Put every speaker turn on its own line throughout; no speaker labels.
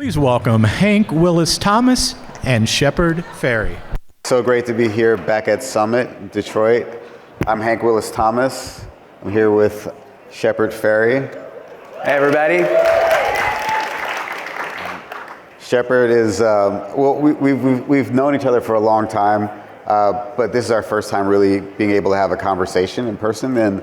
Please welcome Hank Willis Thomas and Shepard Fairey.
So great to be here back at Summit, Detroit. I'm Hank Willis Thomas. I'm here with Shepard Fairey.
Hey, everybody.
Shepard is, we've known each other for a long time, but this is our first time really being able to have a conversation in person, and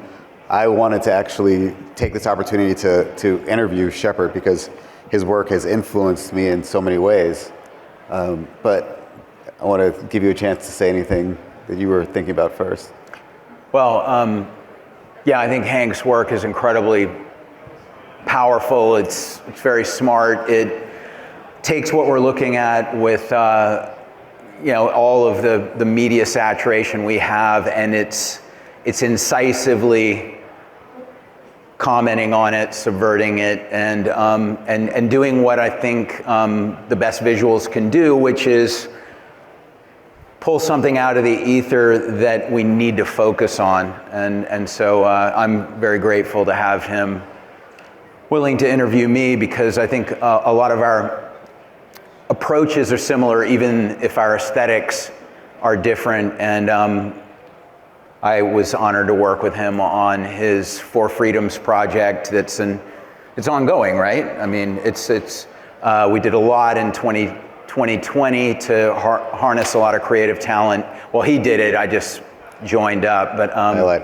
I wanted to actually take this opportunity to interview Shepard because his work has influenced me in so many ways. But I want to give you a chance to say anything that you were thinking about first.
Well, yeah, I think Hank's work is incredibly powerful. It's very smart. It takes what we're looking at with all of the media saturation we have, and it's incisively commenting on it, subverting it, and doing what I think the best visuals can do, which is pull something out of the ether that we need to focus on. And so I'm very grateful to have him willing to interview me, because I think a lot of our approaches are similar, even if our aesthetics are different. And I was honored to work with him on his For Freedoms project. It's ongoing, right? I mean, we did a lot in 2020 to harness a lot of creative talent. Well, he did it. I just joined up. But
I like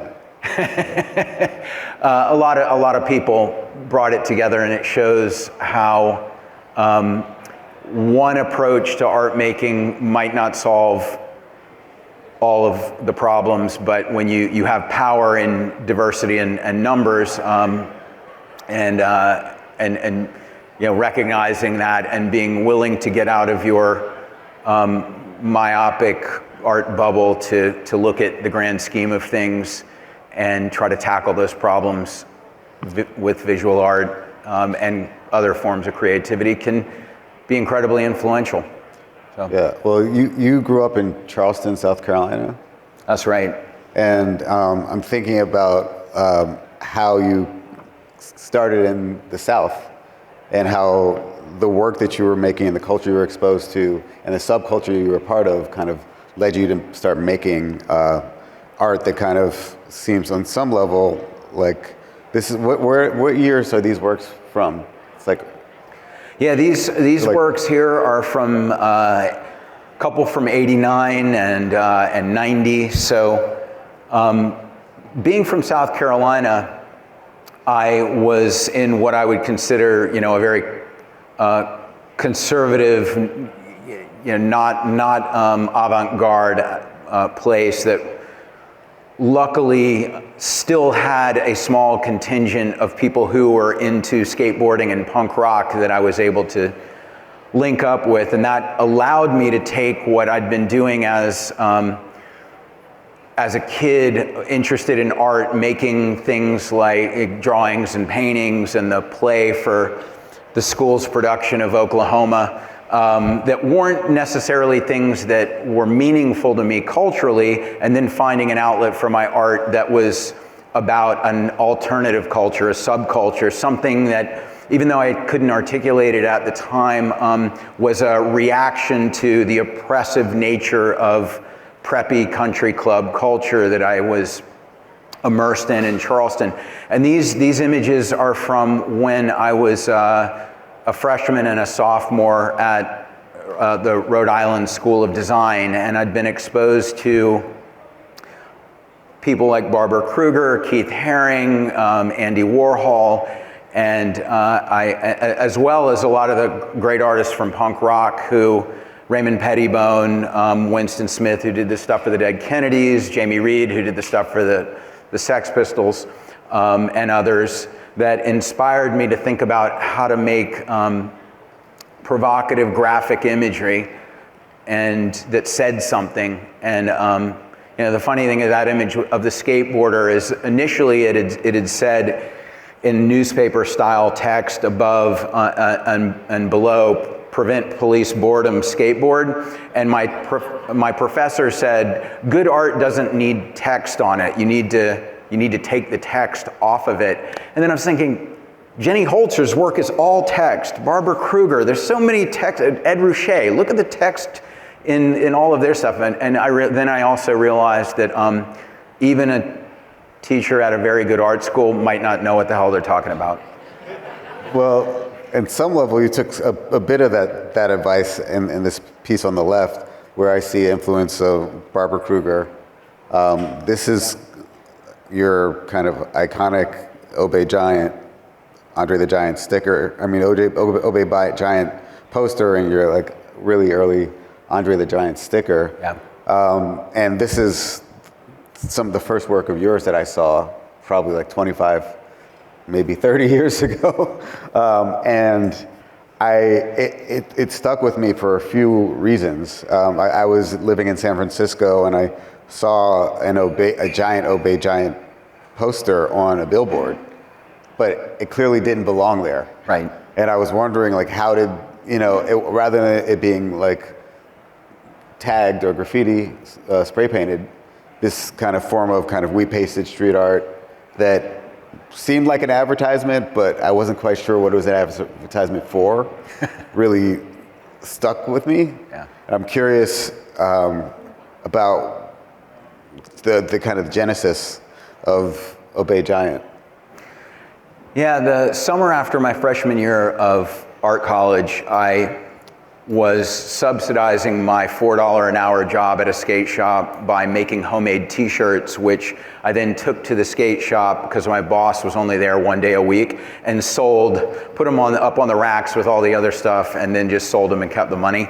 a lot of people brought it together, and it shows how one approach to art making might not solve all of the problems, but when you have power in diversity and numbers, and recognizing that and being willing to get out of your myopic art bubble to look at the grand scheme of things and try to tackle those problems with visual art and other forms of creativity can be incredibly influential. So.
Yeah, well, you grew up in Charleston, South Carolina.
That's right.
And I'm thinking about how you started in the South and how the work that you were making and the culture you were exposed to and the subculture you were a part of kind of led you to start making art that kind of seems on some level like this is, what years are these works from? It's like,
yeah, these works here are from a couple from '89 and '90. So, being from South Carolina, I was in what I would consider, a very conservative, not avant-garde place that luckily still had a small contingent of people who were into skateboarding and punk rock that I was able to link up with, and that allowed me to take what I'd been doing as a kid, interested in art, making things like drawings and paintings and the play for the school's production of Oklahoma, that weren't necessarily things that were meaningful to me culturally, and then finding an outlet for my art that was about an alternative culture, a subculture, something that, even though I couldn't articulate it at the time, was a reaction to the oppressive nature of preppy country club culture that I was immersed in Charleston. And these images are from when I was a freshman and a sophomore at the Rhode Island School of Design, and I'd been exposed to people like Barbara Kruger, Keith Haring, Andy Warhol, and as well as a lot of the great artists from punk rock Raymond Pettibone, Winston Smith, who did the stuff for the Dead Kennedys, Jamie Reed, who did the stuff for the Sex Pistols, and others, that inspired me to think about how to make provocative graphic imagery and that said something. And the funny thing of that image of the skateboarder is initially it had said in newspaper style text above and below, "Prevent police boredom, skateboard." And my professor said, good art doesn't need text on it. You need to take the text off of it. And then I was thinking, Jenny Holzer's work is all text. Barbara Kruger, there's so many text. Ed Ruscha, look at the text in all of their stuff. And then I also realized that even a teacher at a very good art school might not know what the hell they're talking about.
Well, at some level, you took a bit of that advice in this piece on the left, where I see influence of Barbara Kruger. This is your kind of iconic Obey Giant, Andre the Giant sticker. I mean, Obey Giant poster, and your like really early Andre the Giant sticker.
Yeah.
And this is some of the first work of yours that I saw, probably like 25, maybe 30 years ago. And it stuck with me for a few reasons. I was living in San Francisco, and I saw a giant Obey Giant poster on a billboard, but it clearly didn't belong there.
Right.
And I was wondering, like, how did, rather than it being like tagged or graffiti, spray painted, this kind of form of kind of wheat pasted street art that seemed like an advertisement, but I wasn't quite sure what it was an advertisement for, really stuck with me.
Yeah.
I'm curious about the kind of genesis of Obey Giant.
Yeah, the summer after my freshman year of art college, I was subsidizing my $4 an hour job at a skate shop by making homemade t-shirts, which I then took to the skate shop because my boss was only there one day a week, and put them up on the racks with all the other stuff, and then just sold them and kept the money.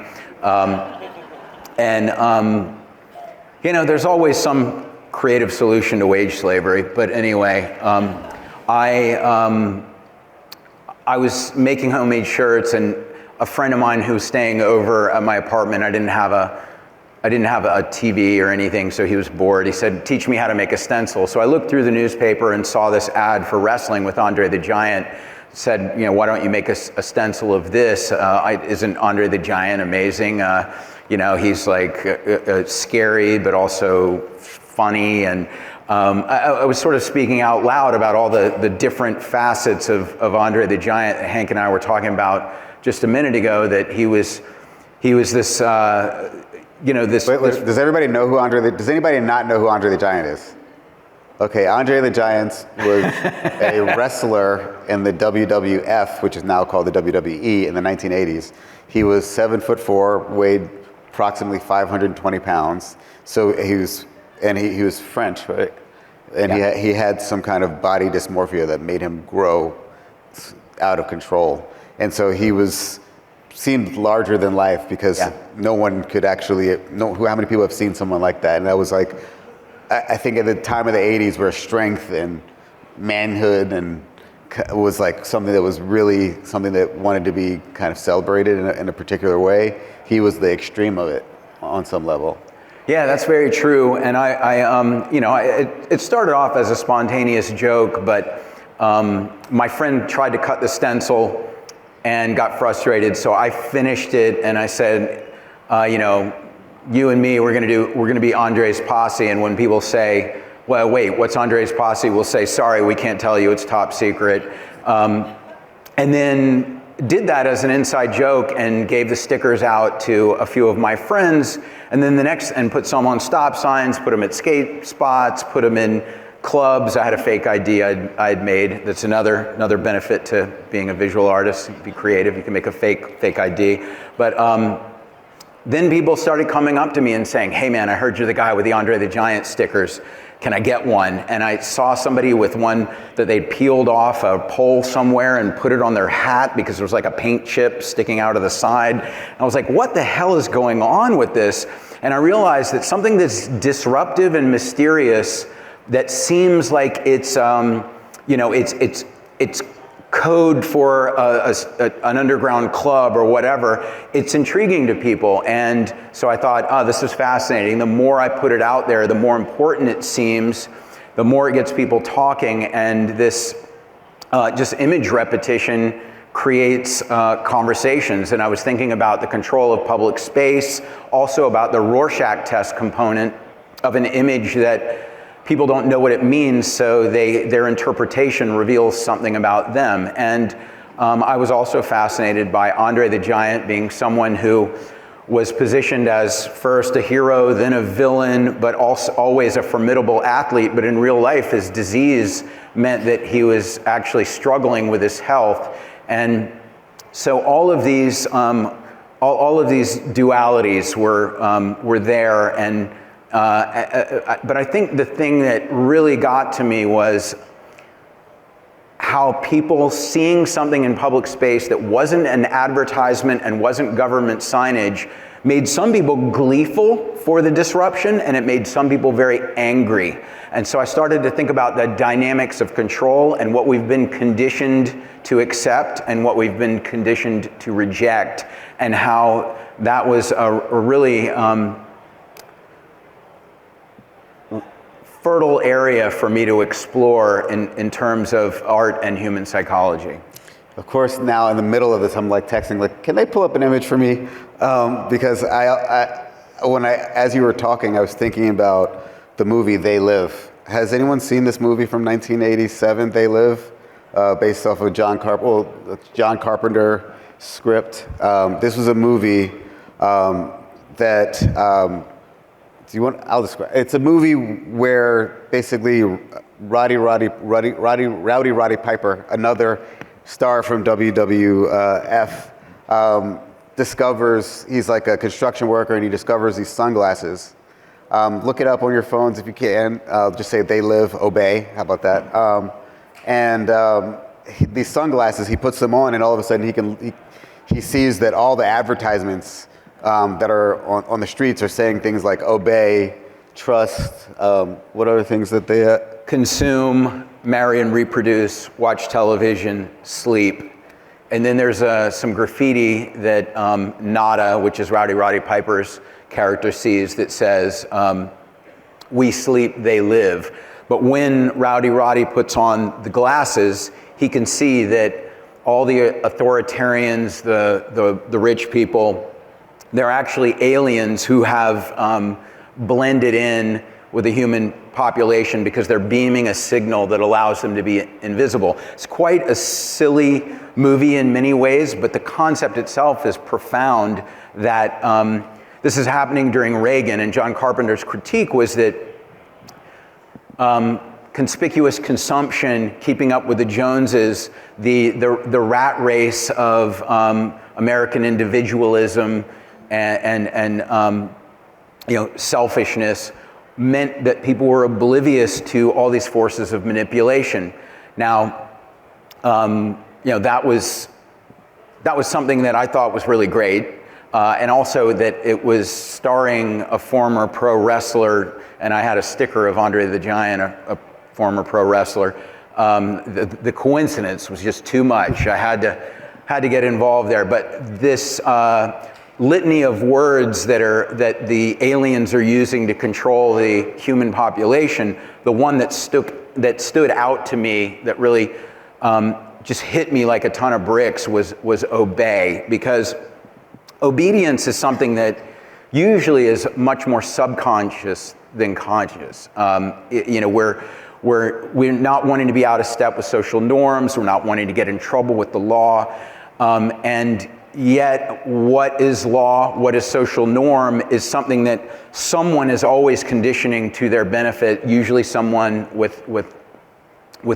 There's always some creative solution to wage slavery, but anyway, I was making homemade shirts, and a friend of mine who was staying over at my apartment, I didn't have a TV or anything, so he was bored. He said, "Teach me how to make a stencil." So I looked through the newspaper and saw this ad for wrestling with Andre the Giant. Said, why don't you make a stencil of this? Isn't Andre the Giant amazing? He's like scary, but also funny. And I was sort of speaking out loud about all the different facets of Andre the Giant. Hank and I were talking about just a minute ago, that he was this, this.
Wait, does everybody know who does anybody not know who Andre the Giant is? Okay, Andre the Giant was a wrestler in the WWF, which is now called the WWE, in the 1980s. He was 7'4", weighed approximately 520 pounds. So he was French, right? And
yeah.
he had some kind of body dysmorphia that made him grow out of control. And so he seemed larger than life, because no one could actually know how many people have seen someone like that. And I was like, I think at the time of the 80s, where strength and manhood was like something that was really something that wanted to be kind of celebrated in a particular way, he was the extreme of it on some level.
Yeah, that's very true. And it started off as a spontaneous joke, but my friend tried to cut the stencil and got frustrated, so I finished it, and I said, you and me, we're gonna be Andre's posse, and when people say, well, wait, what's Andre's posse? We'll say, sorry, we can't tell you, it's top secret. And then did that as an inside joke and gave the stickers out to a few of my friends, and then and put some on stop signs, put them at skate spots, put them in clubs. I had a fake ID I'd made. That's another benefit to being a visual artist. Be creative, you can make a fake ID. But then people started coming up to me and saying, hey man, I heard you're the guy with the Andre the Giant stickers. Can I get one? And I saw somebody with one that they'd peeled off a pole somewhere and put it on their hat because there was like a paint chip sticking out of the side. And I was like, what the hell is going on with this? And I realized that something that's disruptive and mysterious, that seems like it's code for an underground club or whatever, it's intriguing to people. And so I thought, this is fascinating. The more I put it out there, the more important it seems, the more it gets people talking, and this just image repetition creates conversations. And I was thinking about the control of public space, also about the Rorschach test component of an image that people don't know what it means, so their interpretation reveals something about them. And I was also fascinated by Andre the Giant being someone who was positioned as first a hero, then a villain, but also always a formidable athlete. But in real life, his disease meant that he was actually struggling with his health. And so all of these dualities were there. And but I think the thing that really got to me was how people seeing something in public space that wasn't an advertisement and wasn't government signage made some people gleeful for the disruption, and it made some people very angry. And so I started to think about the dynamics of control and what we've been conditioned to accept and what we've been conditioned to reject, and how that was a really fertile area for me to explore in terms of art and human psychology.
Of course, now in the middle of this, I'm like texting, like, can they pull up an image for me? Because as you were talking, I was thinking about the movie They Live. Has anyone seen this movie from 1987, They Live, based off of John Carpenter script? This was a movie that. I'll describe. It's a movie where basically Rowdy Piper, another star from WWF, discovers, he's like a construction worker, and he discovers these sunglasses. Look it up on your phones if you can. Just say They Live, Obey. How about that? These sunglasses, he puts them on, and all of a sudden he sees that all the advertisements that are on the streets are saying things like obey, trust, what other things that they...
Consume, marry and reproduce, watch television, sleep. And then there's some graffiti that Nada, which is Rowdy Piper's character, sees that says, we sleep, they live. But when Rowdy puts on the glasses, he can see that all the authoritarians, the rich people, they're actually aliens who have blended in with the human population because they're beaming a signal that allows them to be invisible. It's quite a silly movie in many ways, but the concept itself is profound, that this is happening during Reagan, and John Carpenter's critique was that conspicuous consumption, keeping up with the Joneses, the rat race of American individualism and selfishness meant that people were oblivious to all these forces of manipulation. Now, that was something that I thought was really great, and also that it was starring a former pro wrestler, and I had a sticker of Andre the Giant, a former pro wrestler. The coincidence was just too much. I had to get involved there, but this litany of words that the aliens are using to control the human population, the one that stood out to me, that really just hit me like a ton of bricks, was obey, because obedience is something that usually is much more subconscious than conscious. We're not wanting to be out of step with social norms. We're not wanting to get in trouble with the law, and yet, what is law, what is social norm, is something that someone is always conditioning to their benefit, usually someone with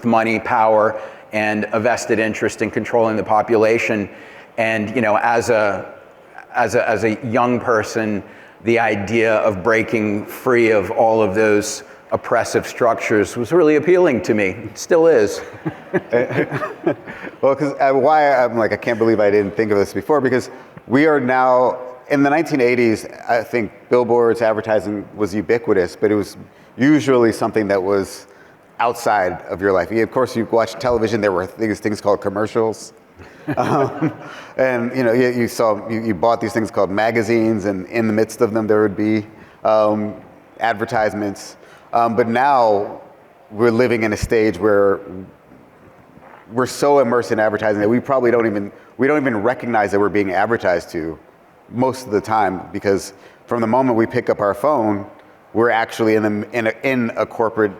money, power, and a vested interest in controlling the population. And as a young person, the idea of breaking free of all of those oppressive structures was really appealing to me. It still is.
Well, because why I'm like, I can't believe I didn't think of this before, because we are now, in the 1980s, I think billboards, advertising was ubiquitous, but it was usually something that was outside of your life. Of course, you watch television, there were things called commercials. And you bought these things called magazines, and in the midst of them there would be advertisements. But now we're living in a stage where we're so immersed in advertising that we probably don't even recognize that we're being advertised to most of the time, because from the moment we pick up our phone, we're actually in a corporate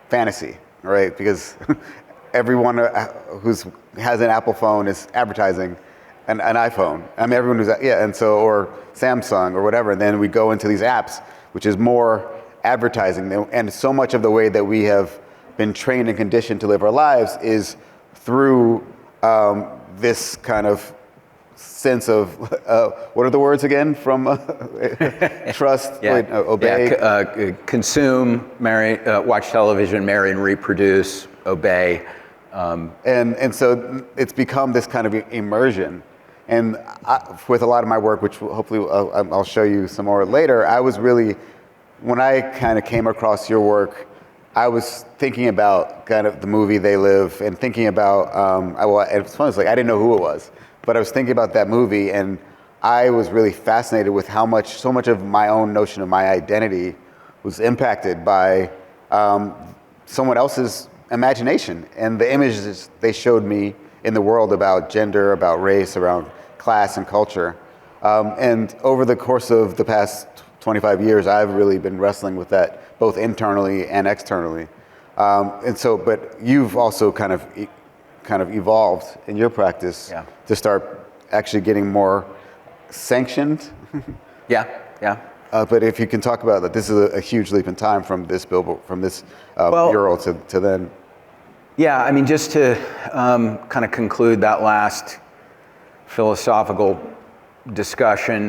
fantasy, right? Because everyone has an Apple phone is advertising an iPhone. I mean, everyone who's, and so, or Samsung or whatever. And then we go into these apps, which is more advertising. And so much of the way that we have been trained and conditioned to live our lives is through this kind of sense of, what are the words again from trust, obey?
Consume, marry, watch television, marry and reproduce, obey.
And so it's become this kind of immersion. And with a lot of my work, which hopefully I'll show you some more later, I was really, when I kind of came across your work, I was thinking about kind of the movie They Live and thinking about, and it's funny, it's like I didn't know who it was, but I was thinking about that movie and I was really fascinated with how so much of my own notion of my identity was impacted by someone else's imagination and the images they showed me in the world about gender, about race, around class and culture. And over the course of the past 25 years, I've really been wrestling with that both internally and externally. And so, but you've also kind of evolved in your practice to start actually getting more sanctioned.
Yeah.
But if you can talk about that, this is a huge leap in time from this billboard, from this mural to then.
Yeah, I mean, just to kind of conclude that last philosophical discussion,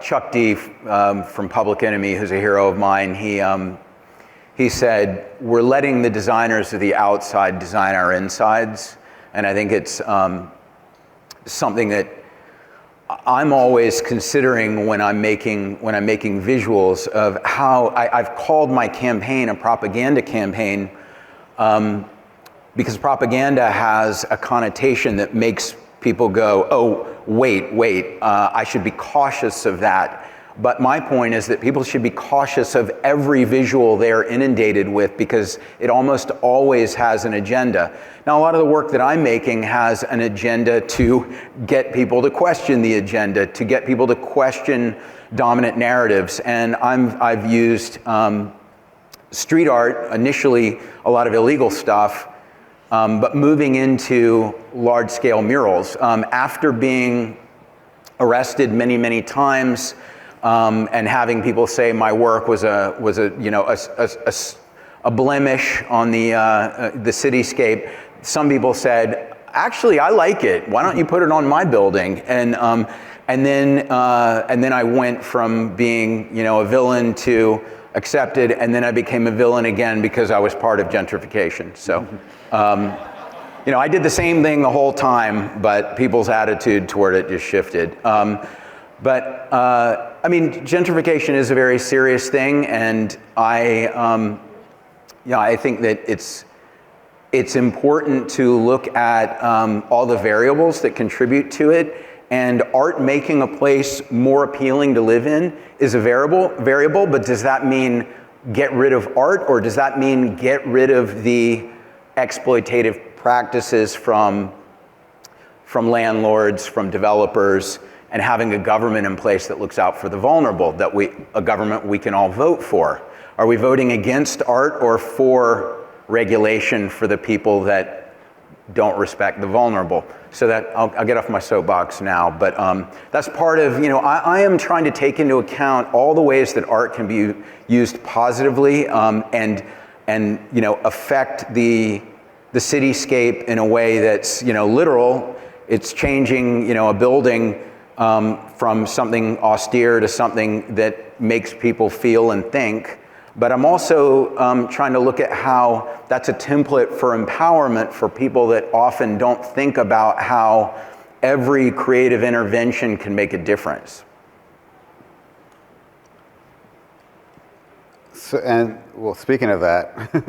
Chuck D from Public Enemy, who's a hero of mine, he said, we're letting the designers of the outside design our insides. And I think it's something that I'm always considering when I'm making visuals of how I've called my campaign a propaganda campaign because propaganda has a connotation that makes people go, oh, wait, I should be cautious of that. But my point is that people should be cautious of every visual they're inundated with because it almost always has an agenda. Now, a lot of the work that I'm making has an agenda to get people to question the agenda, to get people to question dominant narratives. And I've used street art, initially a lot of illegal stuff, but moving into large-scale murals. After being arrested many times, and having people say my work was a blemish on the cityscape. Some people said, actually, I like it. Why don't you put it on my building? And then I went from being a villain to accepted, and then I became a villain again because I was part of gentrification. So. I did the same thing the whole time, but people's attitude toward it just shifted. I mean, gentrification is a very serious thing, and I think that it's important to look at all the variables that contribute to it, and art making a place more appealing to live in is a variable, but does that mean get rid of art, or does that mean get rid of the exploitative practices from landlords, from developers, and having a government in place that looks out for the vulnerable, a government we can all vote for? Are we voting against art or for regulation for the people that don't respect the vulnerable? So that I'll get off my soapbox now, but that's part of, I am trying to take into account all the ways that art can be used positively and affect the cityscape in a way that's, literal. It's changing, a building from something austere to something that makes people feel and think. But I'm also trying to look at how that's a template for empowerment for people that often don't think about how every creative intervention can make a difference.
So, speaking of that,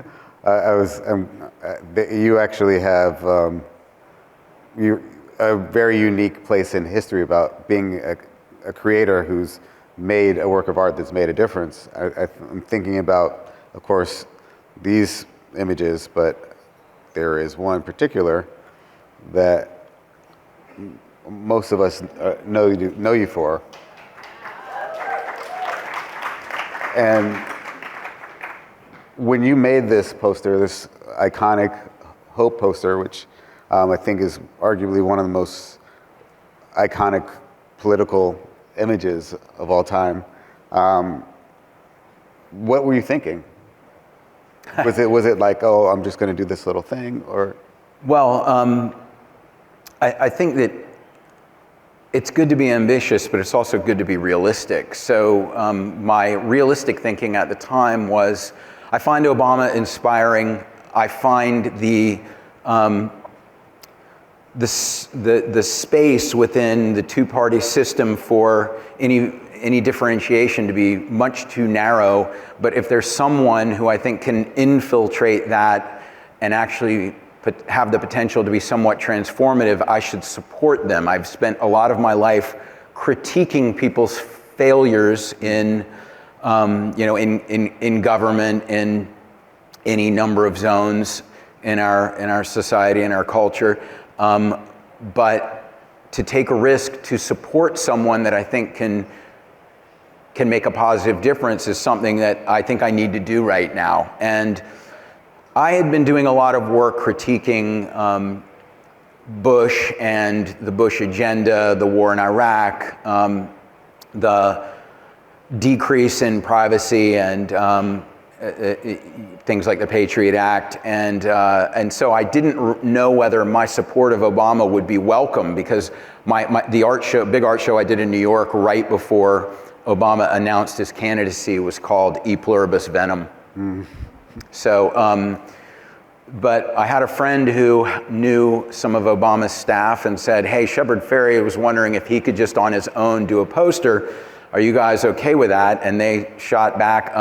you actually have a very unique place in history about being a creator who's made a work of art that's made a difference. I'm thinking about, of course, these images, but there is one in particular that most of us know you for. And when you made this poster, this iconic Hope poster, which I think is arguably one of the most iconic political images of all time, what were you thinking? Was it like, oh, I'm just going to do this little thing, or?
Well, I think that it's good to be ambitious, but it's also good to be realistic. So my realistic thinking at the time was, I find Obama inspiring. I find the space within the two-party system for any differentiation to be much too narrow. But if there's someone who I think can infiltrate that and actually have the potential to be somewhat transformative, I should support them. I've spent a lot of my life critiquing people's failures in government, in any number of zones in our society, in our culture. But to take a risk to support someone that I think can make a positive difference is something that I think I need to do right now. And I had been doing a lot of work critiquing Bush and the Bush agenda, the war in Iraq, the decrease in privacy and things like the Patriot Act, and so I didn't know whether my support of Obama would be welcome, because the big art show I did in New York right before Obama announced his candidacy was called E Pluribus Venum. So, but I had a friend who knew some of Obama's staff and said, hey, Shepard Fairey was wondering if he could just on his own do a poster. Are you guys okay with that? And they shot back,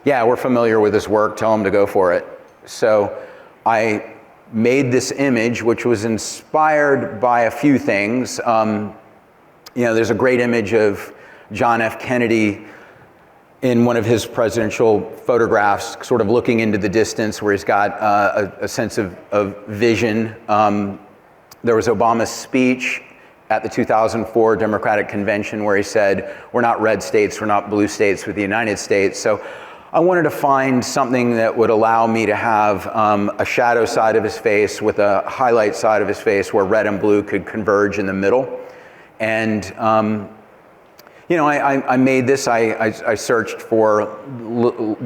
yeah, we're familiar with his work, tell him to go for it. So I made this image, which was inspired by a few things. There's a great image of John F. Kennedy in one of his presidential photographs, sort of looking into the distance, where he's got a sense of vision. There was Obama's speech at the 2004 Democratic Convention where he said, we're not red states, we're not blue states, we're the United States. So I wanted to find something that would allow me to have a shadow side of his face with a highlight side of his face where red and blue could converge in the middle. And I made this. I searched for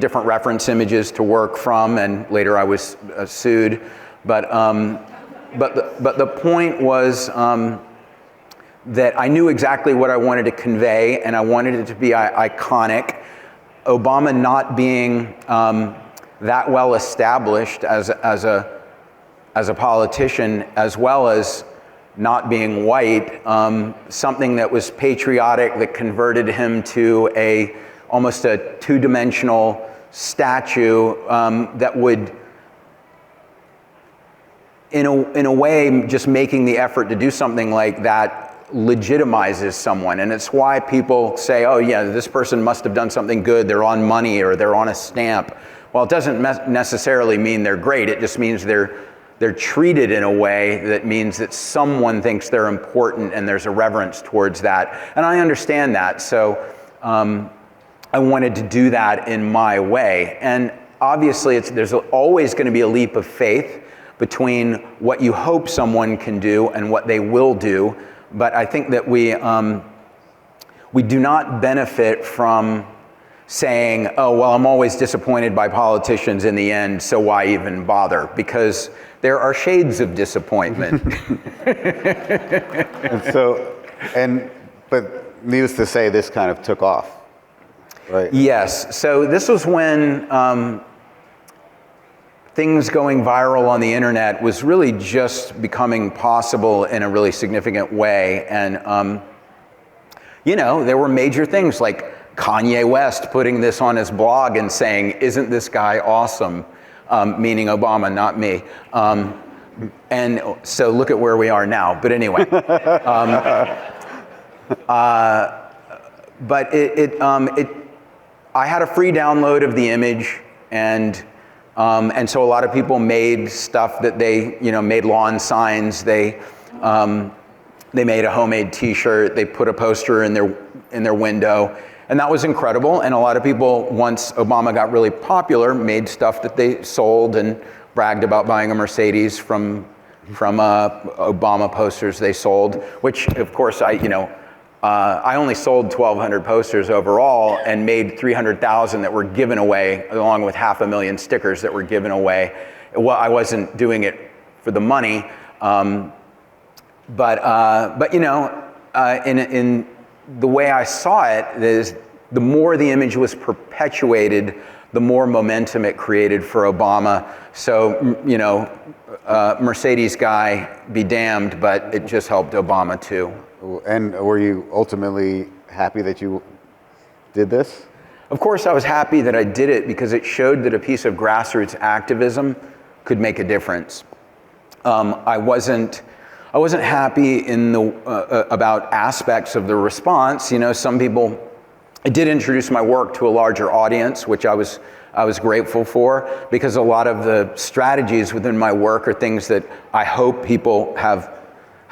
different reference images to work from, and later I was sued. But the point was that I knew exactly what I wanted to convey, and I wanted it to be iconic. Obama not being that well established as a politician, as well as not being white, something that was patriotic that converted him to almost a two-dimensional statue that would, in a way, just making the effort to do something like that legitimizes someone. And it's why people say, oh yeah, this person must have done something good, they're on money or they're on a stamp. Well, it doesn't necessarily mean they're great, it just means they're treated in a way that means that someone thinks they're important and there's a reverence towards that. And I understand that, so I wanted to do that in my way. And obviously there's always going to be a leap of faith between what you hope someone can do and what they will do. But I think that we do not benefit from saying, oh, well, I'm always disappointed by politicians in the end, so why even bother? Because there are shades of disappointment.
But needless to say, this kind of took off, right?
Yes, so this was when things going viral on the internet was really just becoming possible in a really significant way. And, there were major things like Kanye West putting this on his blog and saying, isn't this guy awesome? Meaning Obama, not me. And so look at where we are now. But anyway. But I had a free download of the image, and so a lot of people made stuff that they, made lawn signs. They made a homemade T-shirt. They put a poster in their window, And that was incredible. And a lot of people, once Obama got really popular, made stuff that they sold and bragged about buying a Mercedes from Obama posters they sold, which of course I only sold 1,200 posters overall and made 300,000 that were given away, along with 500,000 stickers that were given away. Well, I wasn't doing it for the money, but in the way I saw it is the more the image was perpetuated, the more momentum it created for Obama. So, Mercedes guy be damned, but it just helped Obama too.
And were you ultimately happy that you did this?
Of course, I was happy that I did it because it showed that a piece of grassroots activism could make a difference. I wasn't happy in about aspects of the response. Some people. It did introduce my work to a larger audience, which I was grateful for, because a lot of the strategies within my work are things that I hope people have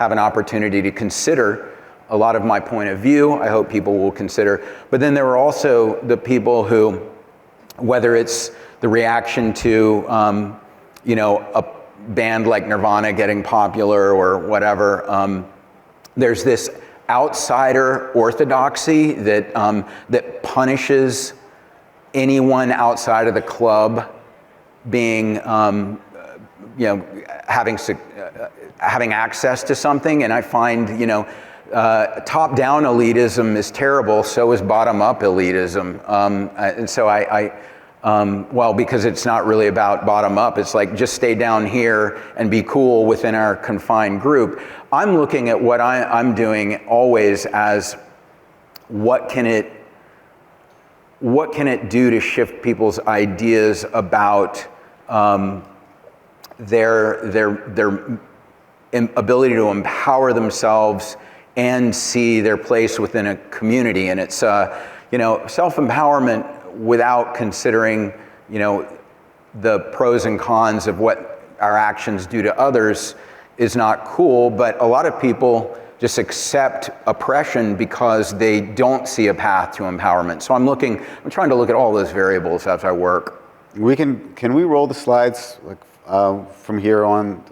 an opportunity to consider. A lot of my point of view, I hope people will consider. But then there were also the people who, whether it's the reaction to, a band like Nirvana getting popular or whatever, there's this outsider orthodoxy that punishes anyone outside of the club being, having access to something. And I find, top-down elitism is terrible. So is bottom-up elitism. And so because it's not really about bottom-up. It's like just stay down here and be cool within our confined group. I'm looking at what I'm doing always as what can it do to shift people's ideas about their ability to empower themselves and see their place within a community. And it's self-empowerment without considering the pros and cons of what our actions do to others is not cool. But a lot of people just accept oppression because they don't see a path to empowerment. So I'm trying to look at all those variables as I work.
Can we roll the slides from here on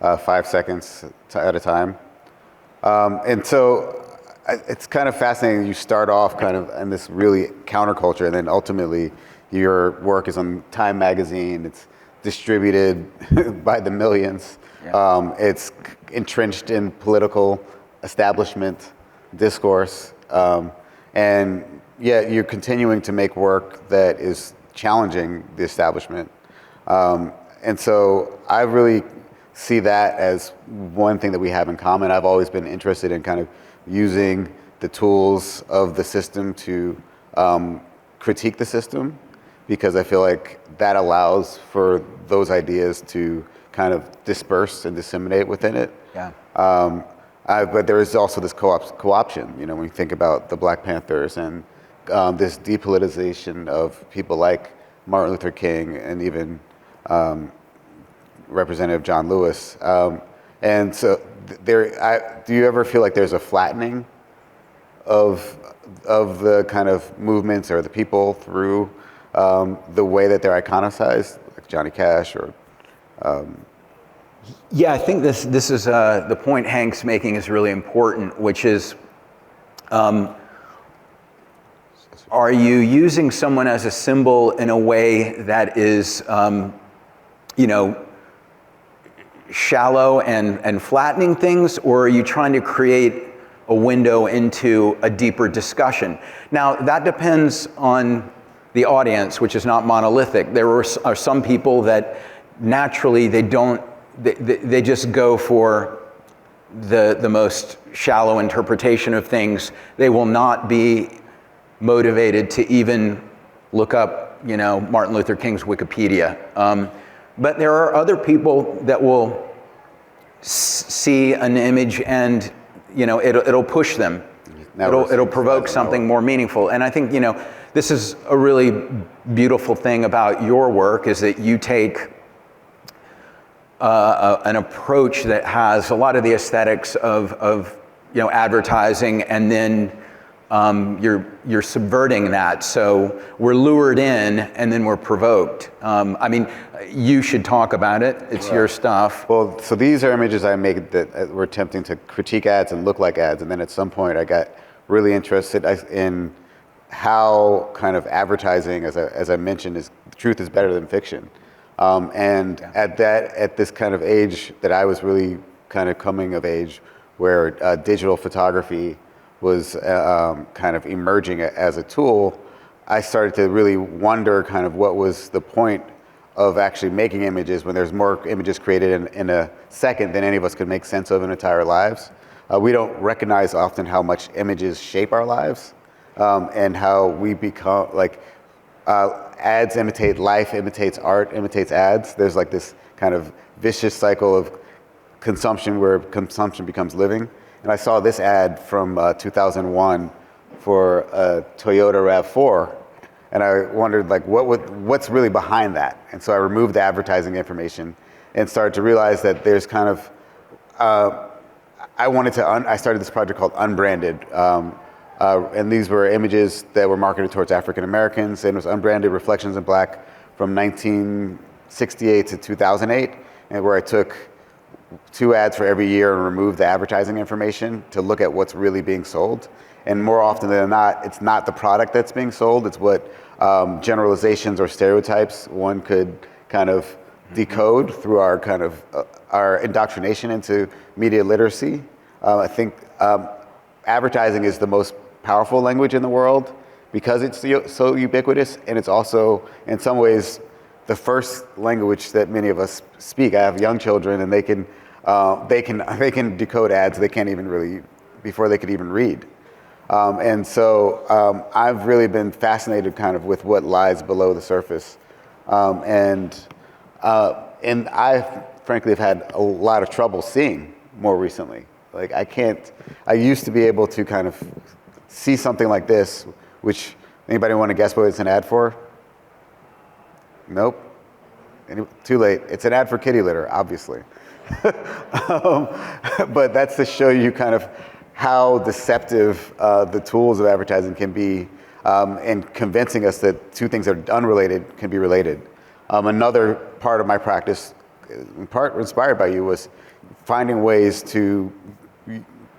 5 seconds at a time? And so it's kind of fascinating. You start off kind of in this really counterculture, and then ultimately your work is on Time magazine. It's distributed by the millions. Yeah. It's entrenched in political establishment discourse. And yet you're continuing to make work that is challenging the establishment. And so I really see that as one thing that we have in common. I've always been interested in kind of using the tools of the system to critique the system, because I feel like that allows for those ideas to kind of disperse and disseminate within it.
Yeah.
But there is also this co-option, when you think about the Black Panthers and this depoliticization of people like Martin Luther King and even Representative John Lewis. And so do you ever feel like there's a flattening of the kind of movements or the people through the way that they're iconicized, like Johnny Cash or?
Yeah, I think this is the point Hank's making is really important, which is, are you using someone as a symbol in a way that is, shallow and flattening things, or are you trying to create a window into a deeper discussion? Now, that depends on the audience, which is not monolithic. There are some people that naturally they just go for the most shallow interpretation of things. They will not be motivated to even look up, Martin Luther King's Wikipedia. But there are other people that will see an image and, it'll push them. It'll provoke something more meaningful. And I think, this is a really beautiful thing about your work, is that you take an approach that has a lot of the aesthetics of advertising, and then you're subverting that. So we're lured in and then we're provoked. I mean, you should talk about it. It's your stuff.
Well, so these are images I make that were attempting to critique ads and look like ads. And then at some point I got really interested in how kind of advertising, as I mentioned, is truth is better than fiction. At this kind of age that I was really kind of coming of age, where digital photography was kind of emerging as a tool, I started to really wonder kind of what was the point of actually making images when there's more images created in a second than any of us could make sense of in entire lives. We don't recognize often how much images shape our lives, and how we become like ads imitate life, imitates art, imitates ads. There's like this kind of vicious cycle of consumption where consumption becomes living. And I saw this ad from 2001 for a Toyota RAV4, and I wondered like what's really behind that. And so I removed the advertising information and started to realize that there's kind of I started this project called Unbranded, and these were images that were marketed towards African Americans, and it was unbranded reflections in black from 1968 to 2008, and where I took 2 ads for every year and remove the advertising information to look at what's really being sold. And more often than not, it's not the product that's being sold, it's what generalizations or stereotypes one could kind of decode through our kind of our indoctrination into media literacy. I think advertising is the most powerful language in the world because it's so ubiquitous, and it's also in some ways the first language that many of us speak. I have young children, and they can decode ads they can't even really before they could even read. And so I've really been fascinated kind of with what lies below the surface, and I frankly have had a lot of trouble seeing more recently. Like I used to be able to kind of see something like this, which anybody want to guess what it's an ad for? Nope. Too late. It's an ad for kitty litter, obviously. But that's to show you kind of how deceptive the tools of advertising can be, in convincing us that two things that are unrelated can be related. Another part of my practice, in part inspired by you, was finding ways to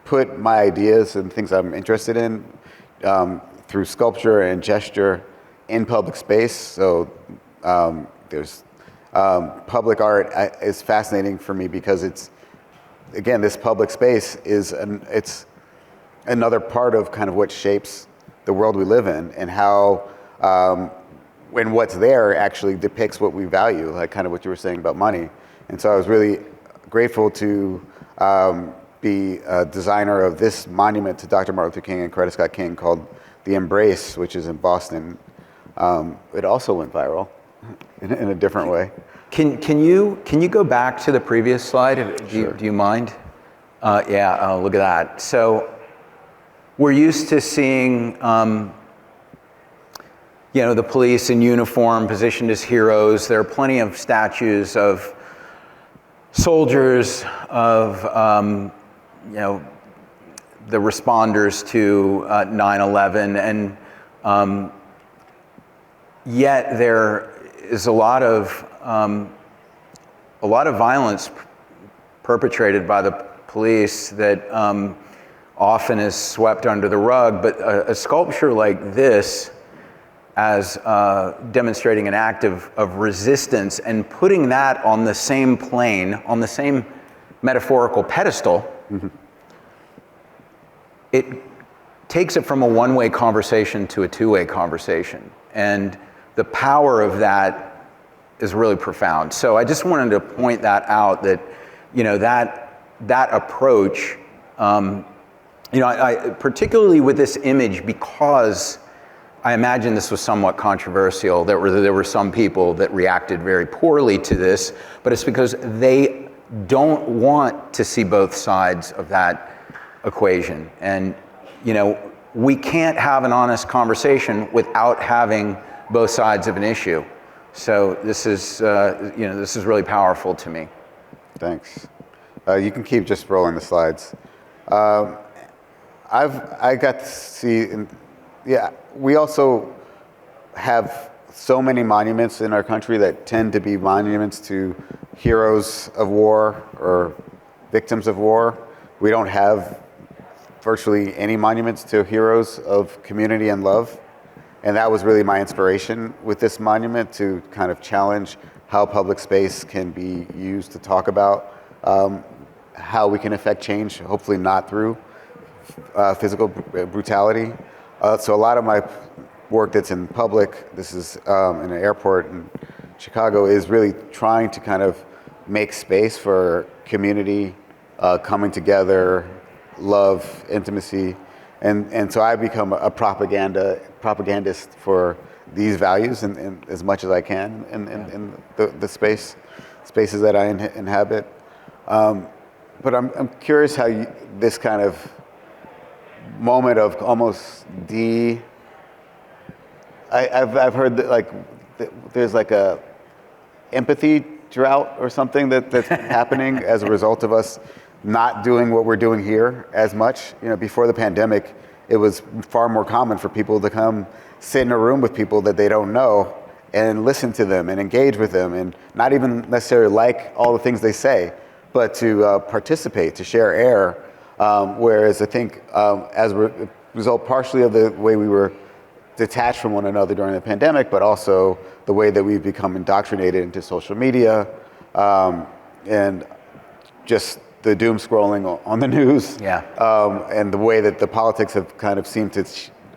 put my ideas and things I'm interested in through sculpture and gesture in public space. So there's public art is fascinating for me because it's, again, this public space is it's another part of kind of what shapes the world we live in, and how when what's there actually depicts what we value, like kind of what you were saying about money. And so I was really grateful to be a designer of this monument to Dr. Martin Luther King and Coretta Scott King called The Embrace, which is in Boston. It also went viral in a different way.
Can you go back to the previous slide?
Sure.
Do you mind? Yeah. Oh, look at that. So we're used to seeing, the police in uniform positioned as heroes. There are plenty of statues of soldiers, of the responders to 9/11, and yet there is a lot of violence perpetrated by the police that often is swept under the rug. But a sculpture like this, as demonstrating an act of resistance and putting that on the same plane, on the same metaphorical pedestal, mm-hmm. It takes it from a one-way conversation to a two-way conversation. And the power of that is really profound. So I just wanted to point that out, that, that approach, I particularly with this image, because I imagine this was somewhat controversial. There were some people that reacted very poorly to this, but it's because they don't want to see both sides of that equation. And, we can't have an honest conversation without having both sides of an issue. So this is really powerful to me.
Thanks. You can keep just rolling the slides. I got to see, yeah, we also have so many monuments in our country that tend to be monuments to heroes of war or victims of war. We don't have virtually any monuments to heroes of community and love. And that was really my inspiration with this monument, to kind of challenge how public space can be used to talk about how we can affect change, hopefully not through physical brutality. So a lot of my work that's in public, this is in an airport in Chicago, is really trying to kind of make space for community, coming together, love, intimacy. And so I become a propagandist for these values and as much as I can in the spaces that I inhabit. But I'm curious how this kind of moment of almost I've heard that there's like a empathy drought or something that's happening as a result of us not doing what we're doing here as much. Before the pandemic, it was far more common for people to come sit in a room with people that they don't know and listen to them and engage with them, and not even necessarily like all the things they say, but to participate, to share air. Whereas I think as a result partially of the way we were detached from one another during the pandemic, but also the way that we've become indoctrinated into social media and just the doom scrolling on the news, and the way that the politics have kind of seemed to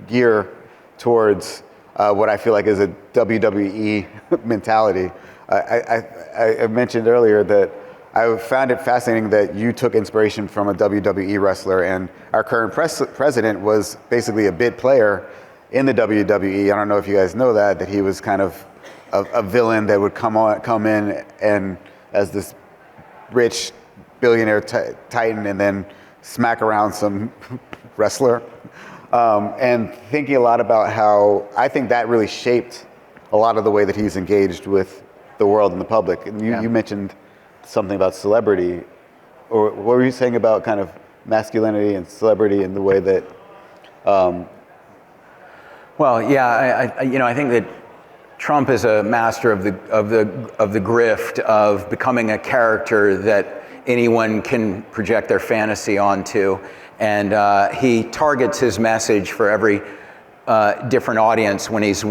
gear towards what I feel like is a WWE mentality. I mentioned earlier that I found it fascinating that you took inspiration from a WWE wrestler, and our current president was basically a bit player in the WWE. I don't know if you guys know that he was kind of a villain that would come in and as this rich billionaire titan and then smack around some wrestler. And thinking a lot about how I think that really shaped a lot of the way that he's engaged with the world and the public. And you mentioned something about celebrity, or what were you saying about kind of masculinity and celebrity and the way that?
I think that Trump is a master of the grift of becoming a character that anyone can project their fantasy onto, and he targets his message for every different audience when he's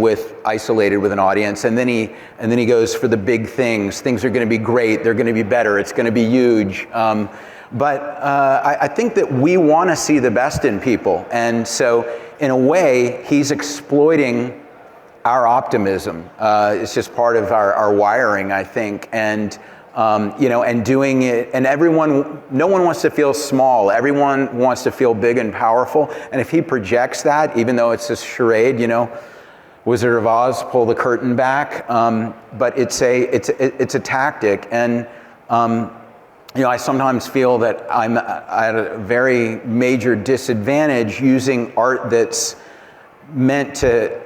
isolated with an audience, and then he goes for the big things. Things are going to be great. They're going to be better. It's going to be huge. But I think that we want to see the best in people, and so in a way, he's exploiting our optimism. It's just part of our wiring, I think, and doing it. And no one wants to feel small. Everyone wants to feel big and powerful. And if he projects that, even though it's a charade, Wizard of Oz, pull the curtain back. But it's a tactic, and I sometimes feel that I'm at a very major disadvantage using art that's meant to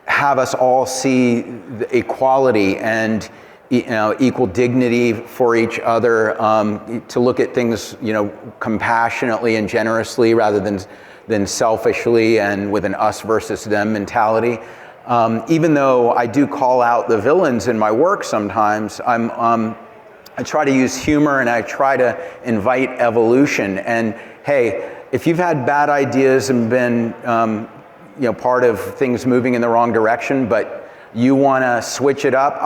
have us all see the equality and equal dignity for each other, to look at things compassionately and generously rather than selfishly and with an us versus them mentality. Even though I do call out the villains in my work sometimes, I try to use humor and I try to invite evolution. And hey, if you've had bad ideas and been part of things moving in the wrong direction, but you want to switch it up,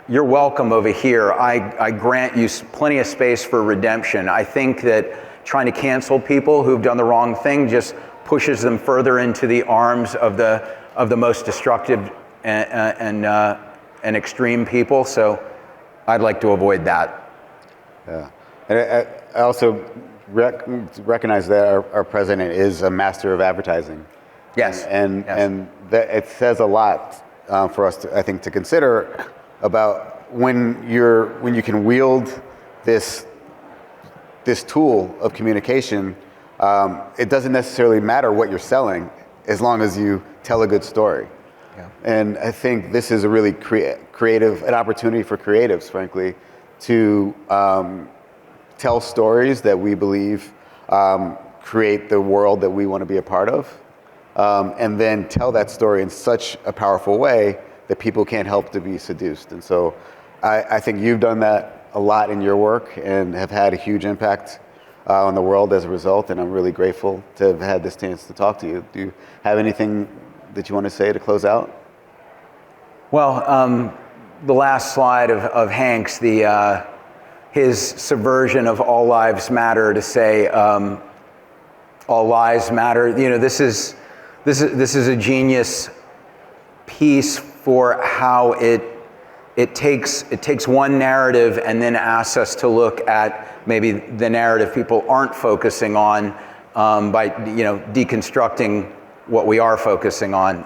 you're welcome over here. I grant you plenty of space for redemption. I think that trying to cancel people who've done the wrong thing just pushes them further into the arms of the most destructive and extreme people. So I'd like to avoid that.
Yeah, and I also recognize that our president is a master of advertising.
Yes,
and that it says a lot for us, I think, to consider about when you can wield this tool of communication. It doesn't necessarily matter what you're selling, as long as you tell a good story. Yeah. And I think this is a really an opportunity for creatives, frankly, to tell stories that we believe create the world that we want to be a part of, and then tell that story in such a powerful way that people can't help to be seduced. And so I think you've done that a lot in your work and have had a huge impact on the world as a result, and I'm really grateful to have had this chance to talk to you. Do you have anything that you want to say to close out?
Well, the last slide of Hank's, his subversion of all lives matter to say all lives matter. You know, this is a genius piece for how it takes one narrative and then asks us to look at maybe the narrative people aren't focusing on by deconstructing what we are focusing on.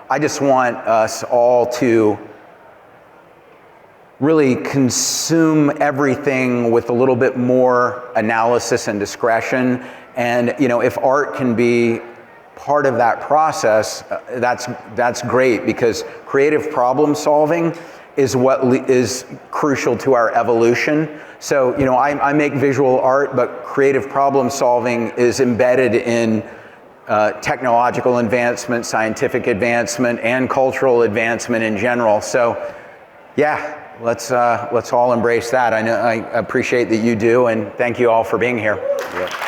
I just want us all to really consume everything with a little bit more analysis and discretion. And if art can be part of that process, that's great, because creative problem solving is what is crucial to our evolution. So I make visual art, but creative problem solving is embedded in technological advancement, scientific advancement, and cultural advancement in general. So yeah, let's all embrace that. I know I appreciate that you do, and thank you all for being here.
Yeah.